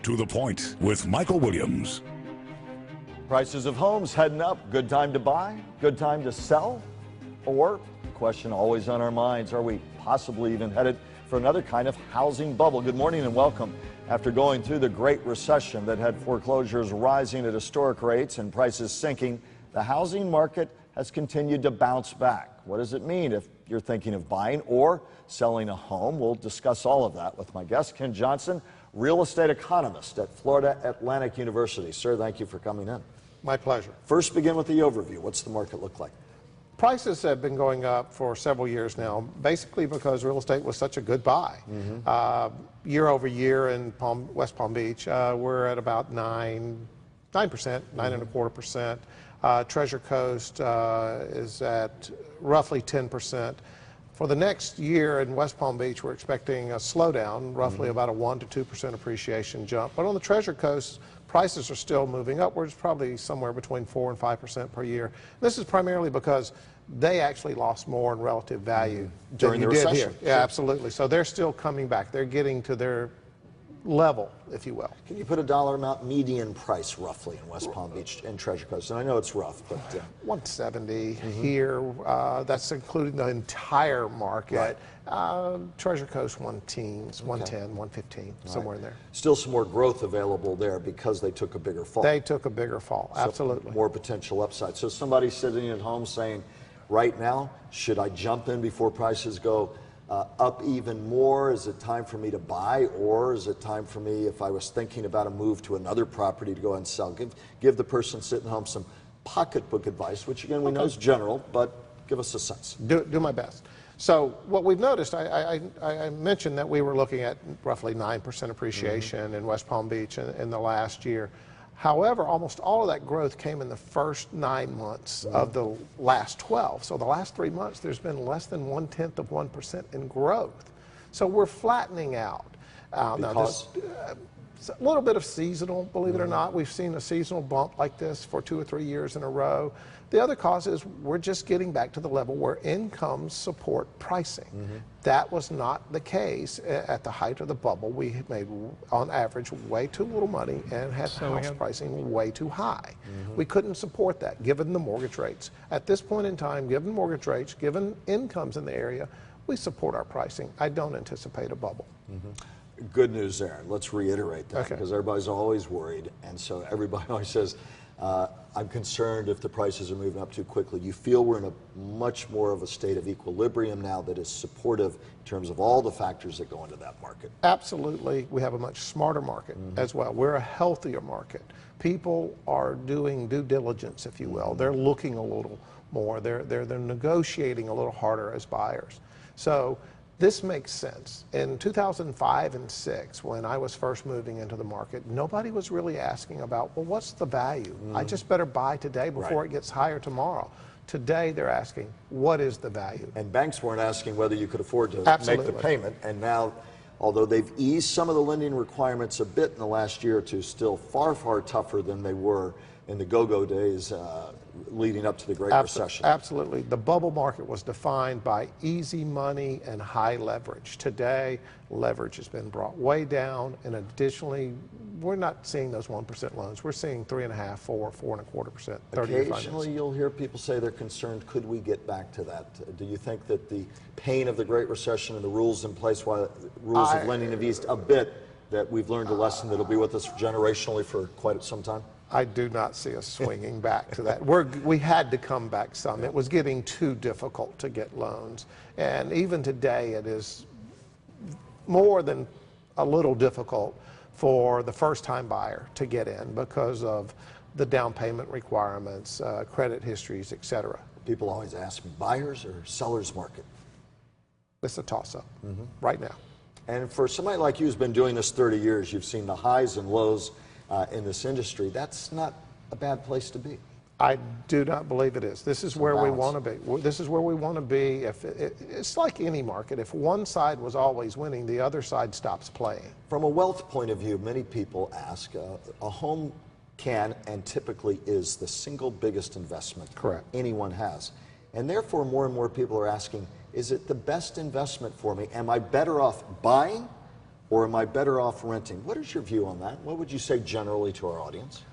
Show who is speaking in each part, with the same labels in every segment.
Speaker 1: To the Point with Michael Williams.
Speaker 2: Prices of homes heading up. Good time to buy? Good time to sell? Or, question always on our minds, are we possibly even headed for another kind of housing bubble? Good morning and welcome. After going through the Great Recession that had foreclosures rising at historic rates and prices sinking, the housing market has continued to bounce back. What does it mean if you're thinking of buying or selling a home? We'll discuss all of that with my guest, Ken Johnson, real estate economist at Florida Atlantic University. Sir, thank you for coming in.
Speaker 3: My pleasure.
Speaker 2: First, begin with the overview. What's the market look like?
Speaker 3: Prices have been going up for several years now, basically because real estate was such a good buy. Year over year in West Palm Beach, we're at about 9.25%. Treasure Coast is at roughly 10%. For the next year in West Palm Beach, we're expecting a slowdown, roughly about a 1 to 2% appreciation jump. But on the Treasure Coast, prices are still moving upwards, probably somewhere between 4 and 5% per year. This is primarily because they actually lost more in relative value
Speaker 2: during the recession. Here.
Speaker 3: Yeah, absolutely. So they're still coming back. They're getting to their level, if you will.
Speaker 2: Can you put a dollar amount median price roughly in West Palm Beach and Treasure Coast? And I know it's rough, but
Speaker 3: 170 here. That's including the entire market. Right. Treasure Coast 110, 115, somewhere in there.
Speaker 2: Still some more growth available there because they took a bigger fall.
Speaker 3: They took a bigger fall, absolutely.
Speaker 2: More potential upside. So somebody sitting at home saying, right now, should I jump in before prices go up even more? Is it time for me to buy, or is it time for me, if I was thinking about a move to another property, to go ahead and sell? Give the person sitting home some pocketbook advice, which again we know is general, but give us a sense.
Speaker 3: Do my best. So what we've noticed, I mentioned that we were looking at roughly 9% appreciation in West Palm Beach in the last year. However, almost all of that growth came in the first 9 months of the last 12. So the last 3 months, there's been less than 1/10% in growth. So we're flattening out. Now, this, a little bit of seasonal, believe it or not. We've seen a seasonal bump like this for 2 or 3 years in a row. The other cause is we're just getting back to the level where incomes support pricing. That was not the case at the height of the bubble. We made, on average, way too little money and had house pricing way too high. We couldn't support that, given the mortgage rates. At this point in time, given mortgage rates, given incomes in the area, we support our pricing. I don't anticipate a bubble.
Speaker 2: Good news there. Let's reiterate that, because everybody's always worried, and so everybody always says, I'm concerned if the prices are moving up too quickly. You feel we're in a much more of a state of equilibrium now that is supportive in terms of all the factors that go into that market?
Speaker 3: Absolutely. We have a much smarter market as well. We're a healthier market. People are doing due diligence, if you will. They're looking a little more. They're negotiating a little harder as buyers. So this makes sense. In 2005 and 6, when I was first moving into the market, nobody was really asking about, well, what's the value? I just better buy today before it gets higher tomorrow. Today, they're asking, what is the value?
Speaker 2: And banks weren't asking whether you could afford to make the payment. And now, although they've eased some of the lending requirements a bit in the last year or two, still far, far tougher than they were in the go-go days leading up to the Great Recession.
Speaker 3: Absolutely. The bubble market was defined by easy money and high leverage. Today, leverage has been brought way down, and additionally, we're not seeing those 1% loans. We're seeing 3.5%, 4%, 4.25%.
Speaker 2: Occasionally, you'll hear people say they're concerned, could we get back to that? Do you think that the pain of the Great Recession and the rules in place, while rules of lending have eased a bit, that we've learned a lesson that'll be with us generationally for quite some time?
Speaker 3: I do not see us swinging back to that. We had to come back some. It was getting too difficult to get loans. And even today, it is more than a little difficult for the first-time buyer to get in because of the down payment requirements, credit histories, etc.
Speaker 2: People always ask me, buyers or sellers market?
Speaker 3: It's a toss-up right now.
Speaker 2: And for somebody like you who's been doing this 30 years, you've seen the highs and lows in this industry. That's not a bad place to be.
Speaker 3: I do not believe it is. This is where we want to be. This is where we want to be. It's like any market. If one side was always winning, the other side stops playing.
Speaker 2: From a wealth point of view, many people ask, a home can and typically is the single biggest investment anyone has. And therefore, more and more people are asking, is it the best investment for me? Am I better off buying or am I better off renting? What is your view on that? What would you say generally to our audience?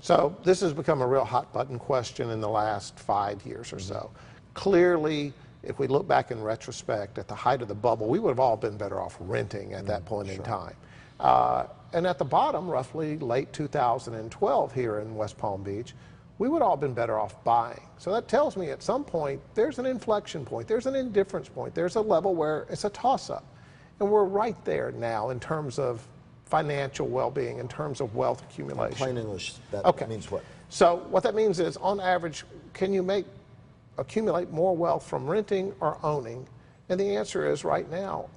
Speaker 3: So this has become a real hot button question in the last 5 years or so. Clearly, if we look back in retrospect at the height of the bubble, we would have all been better off renting at that point in time. And at the bottom, roughly late 2012 here in West Palm Beach, we would all been better off buying. So that tells me at some point there's an inflection point, there's an indifference point, there's a level where it's a toss-up. And we're right there now in terms of financial well-being, in terms of wealth accumulation.
Speaker 2: In plain English, that means what?
Speaker 3: So what that means is, on average, can you accumulate more wealth from renting or owning? And the answer is, right now,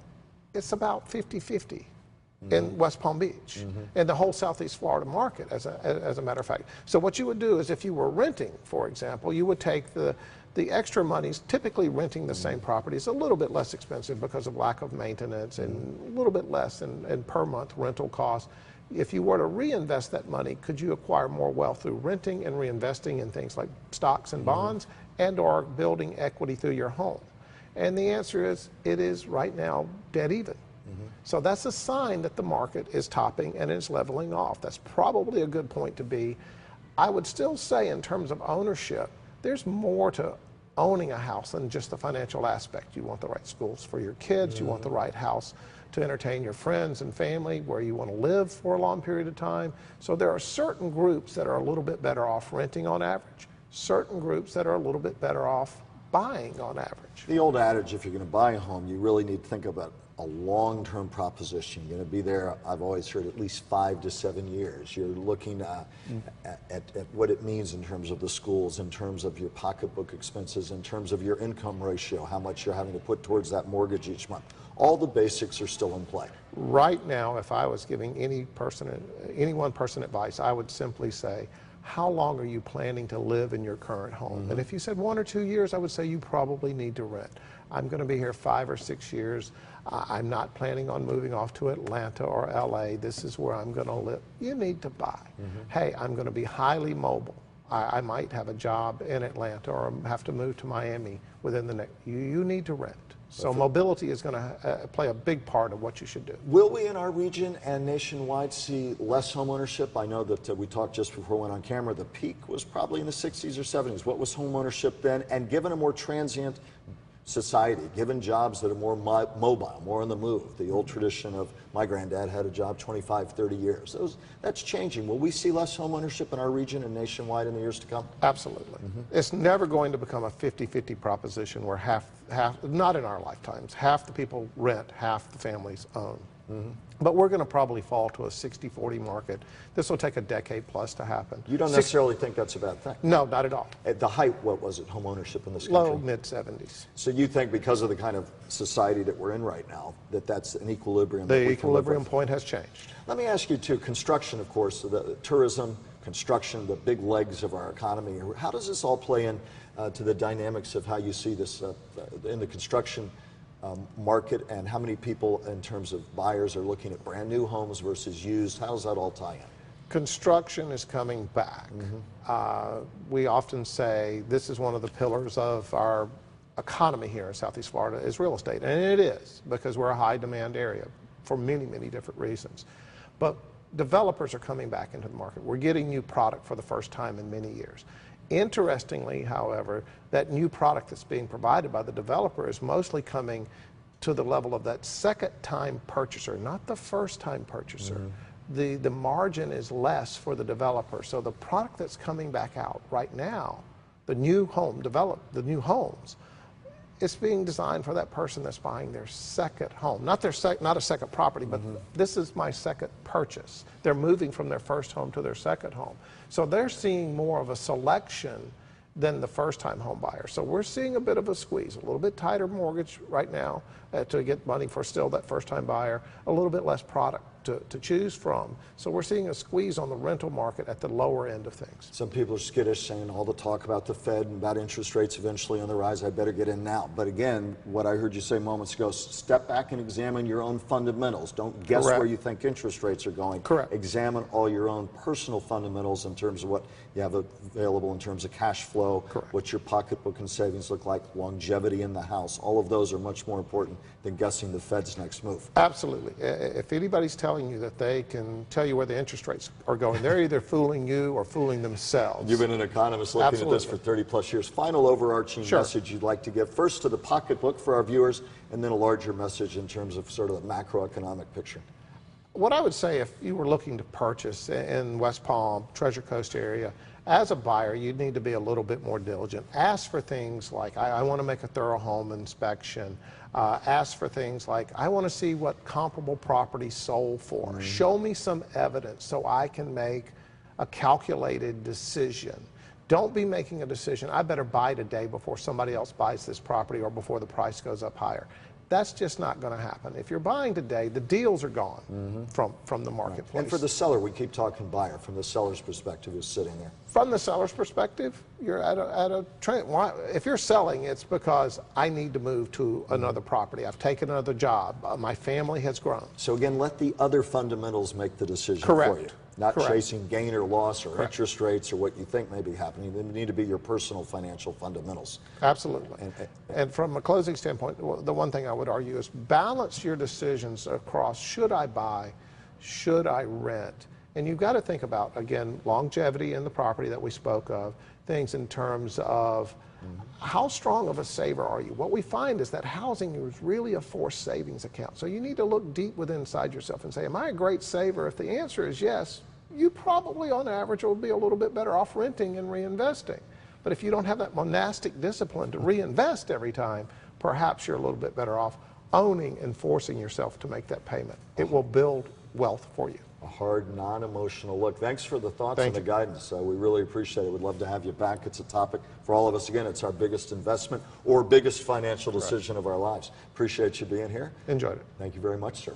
Speaker 3: it's about 50-50 in West Palm Beach and the whole Southeast Florida market, as a matter of fact. So what you would do is, if you were renting, for example, you would take the extra monies. Typically renting the same property is a little bit less expensive because of lack of maintenance and a little bit less in per month rental costs. If you were to reinvest that money, could you acquire more wealth through renting and reinvesting in things like stocks and bonds and or building equity through your home? And the answer is, it is right now dead even. So that's a sign that the market is topping and is leveling off. That's probably a good point to be. I would still say, in terms of ownership, there's more to owning a house than just the financial aspect. You want the right schools for your kids, you want the right house to entertain your friends and family, where you want to live for a long period of time. So there are certain groups that are a little bit better off renting on average, certain groups that are a little bit better off buying on average.
Speaker 2: The old adage, if you're going to buy a home, you really need to think about a long-term proposition. You're going to be there, I've always heard, at least 5 to 7 years. You're looking at what it means in terms of the schools, in terms of your pocketbook expenses, in terms of your income ratio, how much you're having to put towards that mortgage each month. All the basics are still in play.
Speaker 3: Right now, if I was giving any one person advice, I would simply say, how long are you planning to live in your current home? And if you said 1 or 2 years, I would say you probably need to rent. I'm going to be here 5 or 6 years. I'm not planning on moving off to Atlanta or LA. This is where I'm going to live. You need to buy. Hey, I'm going to be highly mobile. I might have a job in Atlanta or have to move to Miami within the next. You need to rent. So mobility is going to play a big part of what you should do.
Speaker 2: Will we in our region and nationwide see less home ownership? I know that we talked just before we went on camera, the peak was probably in the 60s or 70s. What was home ownership then? And given a more transient society, given jobs that are more mobile, more on the move, the old tradition of my granddad had a job 25, 30 years, that's changing. Will we see less home ownership in our region and nationwide in the years to come?
Speaker 3: Absolutely. It's never going to become a 50-50 proposition where half, not in our lifetimes, half the people rent, half the families own. But we're going to probably fall to a 60-40 market. This will take a decade plus to happen. You don't
Speaker 2: necessarily think that's a bad thing?
Speaker 3: No, not at all.
Speaker 2: At the height, what was it, home ownership in this country?
Speaker 3: Low, mid-70s.
Speaker 2: So you think because of the kind of society that we're in right now, that that's an equilibrium?
Speaker 3: The equilibrium point has changed.
Speaker 2: Let me ask you too, construction, of course, the tourism, construction, the big legs of our economy. How does this all play in to the dynamics of how you see this in the construction market, and how many people in terms of buyers are looking at brand new homes versus used? How does that all tie in?
Speaker 3: Construction is coming back. We often say this is one of the pillars of our economy here in Southeast Florida is real estate, and it is, because we're a high demand area for many, many different reasons. But developers are coming back into the market. We're getting new product for the first time in many years. Interestingly, however, that new product that's being provided by the developer is mostly coming to the level of that second-time purchaser, not the first-time purchaser. The margin is less for the developer. So the product that's coming back out right now, the new home the new homes, it's being designed for that person that's buying their second home. Not a second property, but this is my second purchase. They're moving from their first home to their second home. So they're seeing more of a selection than the first-time home buyer. So we're seeing a bit of a squeeze, a little bit tighter mortgage right now to get money for still that first-time buyer, a little bit less product to choose from. So we're seeing a squeeze on the rental market at the lower end of things.
Speaker 2: Some people are skittish, saying all the talk about the Fed and about interest rates eventually on the rise, I better get in now. But again, what I heard you say moments ago, step back and examine your own fundamentals. Don't guess
Speaker 3: Correct.
Speaker 2: where you think interest rates are going.
Speaker 3: Correct.
Speaker 2: Examine all your own personal fundamentals in terms of what you have available in terms of cash flow,
Speaker 3: Correct.
Speaker 2: what your pocketbook and savings look like, longevity in the house. All of those are much more important than guessing the Fed's next move.
Speaker 3: Absolutely. If anybody's telling you that they can tell you where the interest rates are going, they're either fooling you or fooling themselves.
Speaker 2: You've been an economist looking
Speaker 3: Absolutely.
Speaker 2: at this for 30 plus years. Final overarching
Speaker 3: Sure.
Speaker 2: message you'd like to give first to the pocketbook for our viewers, and then a larger message in terms of sort of the macroeconomic picture.
Speaker 3: What I would say, if you were looking to purchase in West Palm, Treasure Coast area, as a buyer, you'd need to be a little bit more diligent. Ask for things like, I want to make a thorough home inspection. Ask for things like, I want to see what comparable property sold for.
Speaker 2: Mm-hmm.
Speaker 3: Show me some evidence so I can make a calculated decision. Don't be making a decision, I better buy today before somebody else buys this property or before the price goes up higher. That's just not going to happen. If you're buying today, the deals are gone from the marketplace.
Speaker 2: Right. And for the seller, we keep talking buyer. From the seller's perspective, who's sitting there?
Speaker 3: From the seller's perspective, you're at a trend. If you're selling, it's because I need to move to another property. I've taken another job. My family has grown.
Speaker 2: So again, let the other fundamentals make the decision
Speaker 3: Correct.
Speaker 2: for you. Not
Speaker 3: Correct.
Speaker 2: chasing gain or loss or
Speaker 3: Correct.
Speaker 2: interest rates or what you think may be happening. They need to be your personal financial fundamentals.
Speaker 3: Absolutely. And from a closing standpoint, the one thing I would argue is balance your decisions across, should I buy, should I rent? And you've got to think about, again, longevity in the property that we spoke of, things in terms of how strong of a saver are you? What we find is that housing is really a forced savings account. So you need to look deep within inside yourself and say, am I a great saver? If the answer is yes, you probably on average will be a little bit better off renting and reinvesting. But if you don't have that monastic discipline to reinvest every time, perhaps you're a little bit better off owning and forcing yourself to make that payment. It will build wealth for you.
Speaker 2: A hard, non-emotional look. Thanks for the thoughts and the
Speaker 3: you.
Speaker 2: guidance. We really appreciate it. We'd love to have you back. It's a topic for all of us. Again, it's our biggest investment or biggest financial decision of our lives. Appreciate you being here.
Speaker 3: Enjoyed it.
Speaker 2: Thank you very much, sir.